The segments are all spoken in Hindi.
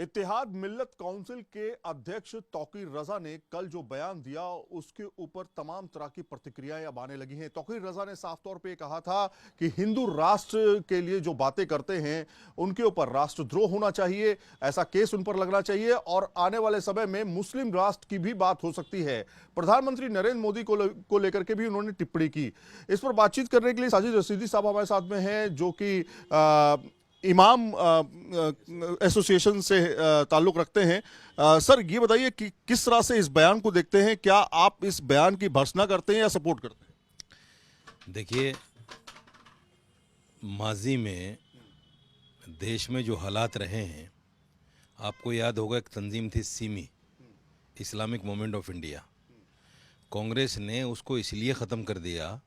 इत्तेहाद मिल्लत काउंसिल के अध्यक्ष तौकीर रजा ने कल जो बयान दिया उसके ऊपर तमाम तरह की प्रतिक्रियाएं अब आने लगी हैं। तौकीर रजा ने साफ तौर पे कहा था कि हिंदू राष्ट्र के लिए जो बातें करते हैं उनके ऊपर राष्ट्रद्रोह होना चाहिए, ऐसा केस उन पर लगना चाहिए और आने वाले समय में मुस्लिम राष्ट्र की भी बात हो सकती है। प्रधानमंत्री नरेंद्र मोदी को लेकर के भी उन्होंने टिप्पणी की। इस पर बातचीत करने के लिए साजिद रशीदी साहब हमारे साथ में हैं, जो कि इमाम एसोसिएशन से ताल्लुक रखते हैं। सर, ये बताइए कि किस तरह से इस बयान को देखते हैं? क्या आप इस बयान की भर्त्सना करते हैं या सपोर्ट करते हैं? देखिए, माजी में देश में जो हालात रहे हैं, आपको याद होगा एक तंजीम थी Simi, Islamic movement of India. Congress ने उसको इसलिए ख़त्म कर दिया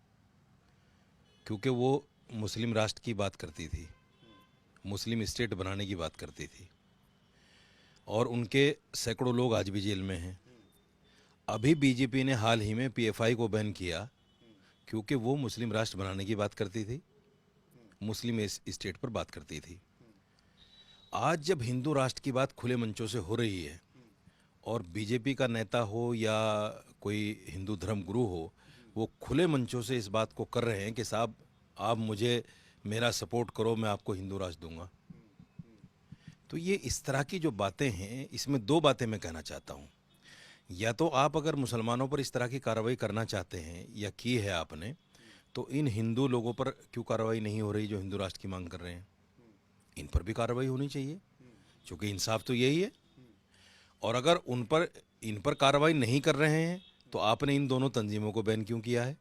क्योंकि वो मुस्लिम राष्ट्र की बात करती थी, मुस्लिम स्टेट बनाने की बात करती थी, और उनके सैकड़ों लोग आज भी जेल में हैं। अभी बीजेपी ने हाल ही में पीएफआई को बैन किया क्योंकि वो मुस्लिम राष्ट्र बनाने की बात करती थी, मुस्लिम स्टेट पर बात करती थी। आज जब हिंदू राष्ट्र की बात खुले मंचों से हो रही है और बीजेपी का नेता हो या कोई हिंदू धर्म गुरु हो, वो खुले मंचों से इस बात को कर रहे हैं कि साहब आप मुझे मेरा सपोर्ट करो, मैं आपको हिंदू राष्ट्र दूंगा। तो ये इस तरह की जो बातें हैं, इसमें दो बातें मैं कहना चाहता हूँ। या तो आप अगर मुसलमानों पर इस तरह की कार्रवाई करना चाहते हैं या की है आपने, तो इन हिंदू लोगों पर क्यों कार्रवाई नहीं हो रही जो हिंदू राष्ट्र की मांग कर रहे हैं? इन पर भी कार्रवाई होनी चाहिए, क्योंकि इंसाफ तो यही है। और अगर इन पर कार्रवाई नहीं कर रहे हैं तो आपने इन दोनों तंजीमों को बैन क्यों किया है?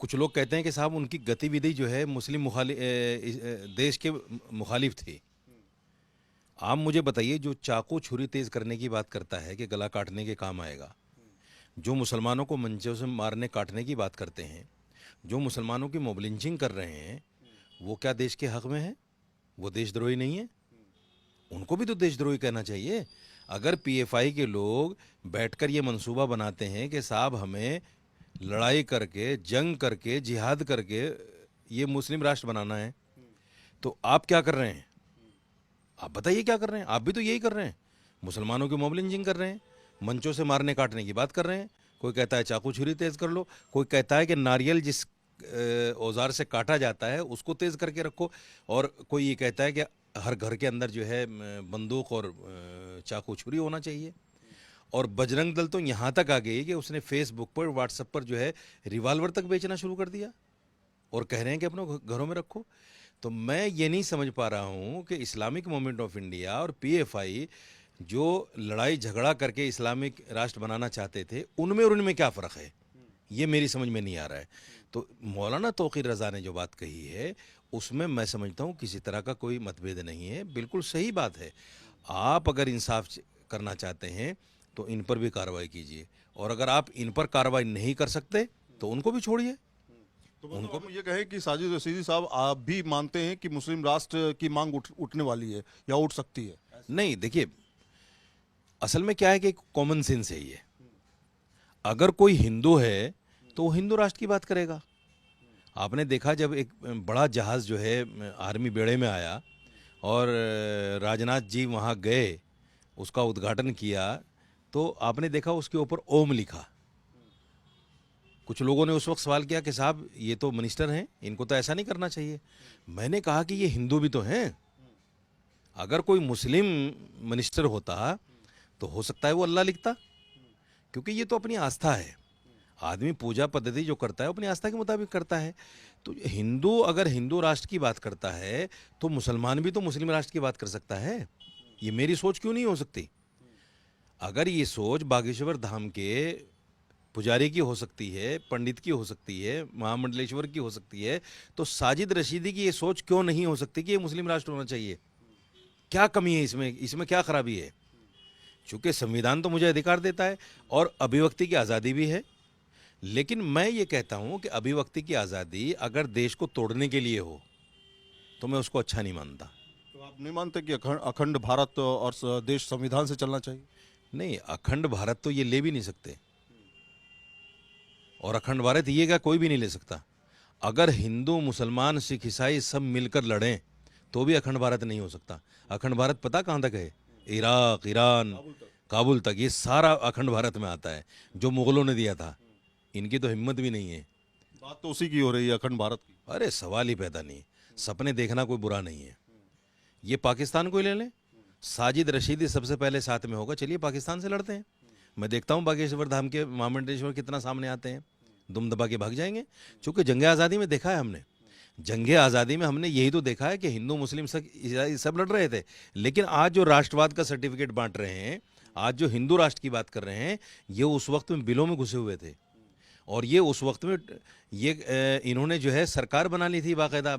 कुछ लोग कहते हैं कि साहब उनकी गतिविधि जो है मुस्लिम देश के मुखालिफ थी। आप मुझे बताइए, जो चाकू छुरी तेज करने की बात करता है कि गला काटने के काम आएगा, जो मुसलमानों को मंचों से मारने काटने की बात करते हैं, जो मुसलमानों की मॉब लिंचिंग कर रहे हैं, वो क्या देश के हक में है? वो देशद्रोही नहीं है? उनको भी तो देशद्रोही कहना चाहिए। अगर पीएफआई के लोग बैठकर ये मंसूबा बनाते हैं कि साहब हमें लड़ाई करके, जंग करके, जिहाद करके ये मुस्लिम राष्ट्र बनाना है, तो आप क्या कर रहे हैं? आप बताइए क्या कर रहे हैं? आप भी तो यही कर रहे हैं, मुसलमानों की मॉब लिंचिंग कर रहे हैं, मंचों से मारने काटने की बात कर रहे हैं। कोई कहता है चाकू छुरी तेज कर लो, कोई कहता है कि नारियल जिस औजार से काटा जाता है उसको तेज करके रखो, और कोई ये कहता है कि हर घर के अंदर जो है बंदूक और चाकू छुरी होना चाहिए। और बजरंग दल तो यहाँ तक आ गई कि उसने फेसबुक पर, व्हाट्सएप पर जो है रिवाल्वर तक बेचना शुरू कर दिया और कह रहे हैं कि अपने घरों में रखो। तो मैं ये नहीं समझ पा रहा हूँ कि इस्लामिक मूवमेंट ऑफ इंडिया और पीएफआई जो लड़ाई झगड़ा करके इस्लामिक राष्ट्र बनाना चाहते थे, उनमें और उनमें क्या फ़र्क है, ये मेरी समझ में नहीं आ रहा है। तो मौलाना तौकीर रज़ा ने जो बात कही है उसमें मैं समझता हूँ किसी तरह का कोई मतभेद नहीं है, बिल्कुल सही बात है। आप अगर इंसाफ करना चाहते हैं तो इन पर भी कार्रवाई कीजिए, और अगर आप इन पर कार्रवाई नहीं कर सकते तो उनको भी छोड़िए। तो उनको हम ये कहें कि साजिद रशीदी साहब, आप भी मानते हैं कि मुस्लिम राष्ट्र की मांग उठने वाली है या उठ सकती है? नहीं, देखिए, असल में क्या है कि कॉमन सेंस है ये। अगर कोई हिंदू है तो वो हिंदू राष्ट्र की बात करेगा। आपने देखा जब एक बड़ा जहाज़ जो है आर्मी बेड़े में आया और राजनाथ जी वहाँ गए, उसका उद्घाटन किया, तो आपने देखा उसके ऊपर ओम लिखा। कुछ लोगों ने उस वक्त सवाल किया कि साहब ये तो मिनिस्टर हैं, इनको तो ऐसा नहीं करना चाहिए। मैंने कहा कि ये हिंदू भी तो हैं। अगर कोई मुस्लिम मिनिस्टर होता तो हो सकता है वो अल्लाह लिखता, क्योंकि ये तो अपनी आस्था है। आदमी पूजा पद्धति जो करता है अपनी आस्था के मुताबिक करता है। तो हिंदू अगर हिंदू राष्ट्र की बात करता है तो मुसलमान भी तो मुस्लिम राष्ट्र की बात कर सकता है। ये मेरी सोच क्यों नहीं हो सकती? अगर ये सोच बागेश्वर धाम के पुजारी की हो सकती है, पंडित की हो सकती है, महामंडलेश्वर की हो सकती है, तो साजिद रशीदी की ये सोच क्यों नहीं हो सकती कि ये मुस्लिम राष्ट्र होना चाहिए? क्या कमी है इसमें क्या खराबी है? चूंकि संविधान तो मुझे अधिकार देता है और अभिव्यक्ति की आज़ादी भी है, लेकिन मैं ये कहता हूं कि अभिव्यक्ति की आज़ादी अगर देश को तोड़ने के लिए हो तो मैं उसको अच्छा नहीं मानता। तो आप नहीं मानते कि अखंड भारत और देश संविधान से चलना चाहिए? नहीं, अखंड भारत तो ये ले भी नहीं सकते, और अखंड भारत ये क्या कोई भी नहीं ले सकता। अगर हिंदू, मुसलमान, सिख, ईसाई सब मिलकर लड़ें तो भी अखंड भारत नहीं हो सकता। अखंड भारत पता कहाँ तक है? इराक, ईरान, काबुल तक, ये सारा अखंड भारत में आता है जो मुगलों ने दिया था। इनकी तो हिम्मत भी नहीं है। बात तो उसी की हो रही है, अखंड भारत की। अरे सवाल ही पैदा नहीं। सपने देखना कोई बुरा नहीं है। ये पाकिस्तान को ही ले लें, साजिद रशीदी सबसे पहले साथ में होगा, चलिए पाकिस्तान से लड़ते हैं। मैं देखता हूँ बागेश्वर धाम के महामंडलेश्वर कितना सामने आते हैं, दुम दबा के भाग जाएंगे। चूंकि जंग आज़ादी में देखा है हमने, जंग आज़ादी में हमने यही तो देखा है कि हिंदू मुस्लिम सब लड़ रहे थे। लेकिन आज जो राष्ट्रवाद का सर्टिफिकेट बांट रहे हैं, आज जो हिंदू राष्ट्र की बात कर रहे हैं, ये उस वक्त में बिलों में घुसे हुए थे। और ये उस वक्त में इन्होंने जो है सरकार बना ली थी बाकायदा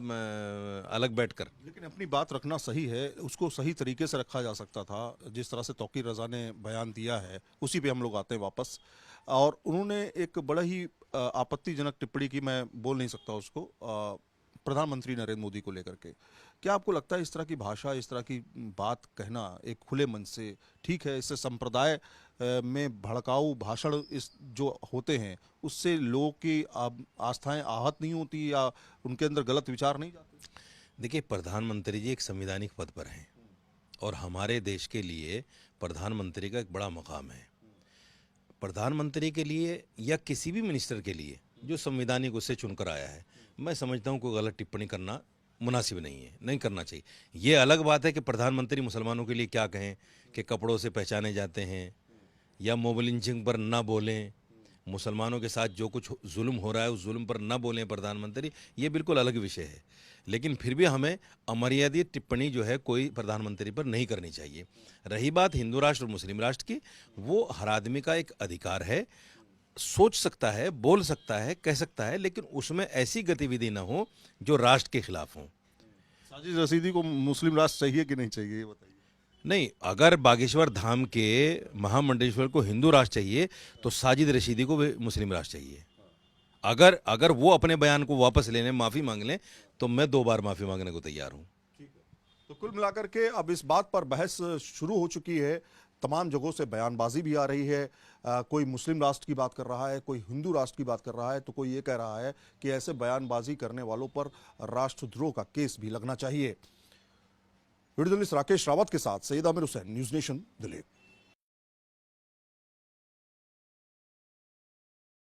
अलग बैठकर। लेकिन अपनी बात रखना सही है, उसको सही तरीके से रखा जा सकता था। जिस तरह से तौकीर रज़ा ने बयान दिया है, उसी पे हम लोग आते हैं वापस। और उन्होंने एक बड़ा ही आपत्तिजनक टिप्पणी की, मैं बोल नहीं सकता उसको, प्रधानमंत्री नरेंद्र मोदी को लेकर के। क्या आपको लगता है इस तरह की भाषा, इस तरह की बात कहना एक खुले मन से ठीक है? इससे संप्रदाय में भड़काऊ भाषण इस जो होते हैं, उससे लोगों की आस्थाएं आहत नहीं होती या उनके अंदर गलत विचार नहीं जाते? देखिए, प्रधानमंत्री जी एक संवैधानिक पद पर हैं और हमारे देश के लिए प्रधानमंत्री का एक बड़ा मकाम है। प्रधानमंत्री के लिए या किसी भी मिनिस्टर के लिए जो संवैधानिक उससे चुनकर आया है, मैं समझता हूँ कोई गलत टिप्पणी करना मुनासिब नहीं है, नहीं करना चाहिए। ये अलग बात है कि प्रधानमंत्री मुसलमानों के लिए क्या कहें कि कपड़ों से पहचाने जाते हैं या मोब लिंचिंग पर ना बोलें, मुसलमानों के साथ जो कुछ जुल्म हो रहा है उस जुल्म पर ना बोलें प्रधानमंत्री, ये बिल्कुल अलग विषय है। लेकिन फिर भी हमें अमर्यादित टिप्पणी जो है कोई प्रधानमंत्री पर नहीं करनी चाहिए। रही बात हिंदू राष्ट्र और मुस्लिम राष्ट्र की, वो हर आदमी का एक अधिकार है, सोच सकता है, बोल सकता है, कह सकता है, लेकिन उसमें ऐसी गतिविधि ना हो जो राष्ट्र के खिलाफ हो। साजिद रशीदी को मुस्लिम राष्ट्र चाहिए कि नहीं चाहिए, ये बताइए। नहीं, अगर बागेश्वर धाम के महामंडलेश्वर को हिंदू राष्ट्र चाहिए तो साजिद रशीदी को भी मुस्लिम राष्ट्र चाहिए। अगर वो अपने बयान को वापस लेने, माफ़ी मांग लें, तो मैं 2 बार माफ़ी मांगने को तैयार हूँ। तो कुल मिलाकर के अब इस बात पर बहस शुरू हो चुकी है, तमाम जगहों से बयानबाजी भी आ रही है। कोई मुस्लिम राष्ट्र की बात कर रहा है, कोई हिंदू राष्ट्र की बात कर रहा है, तो कोई ये कह रहा है कि ऐसे बयानबाजी करने वालों पर राष्ट्रद्रोह का केस भी लगना चाहिए। वीडियो जर्नलिस्ट राकेश रावत के साथ सईद आमिर हुसैन, न्यूज़ नेशन, दिल्ली।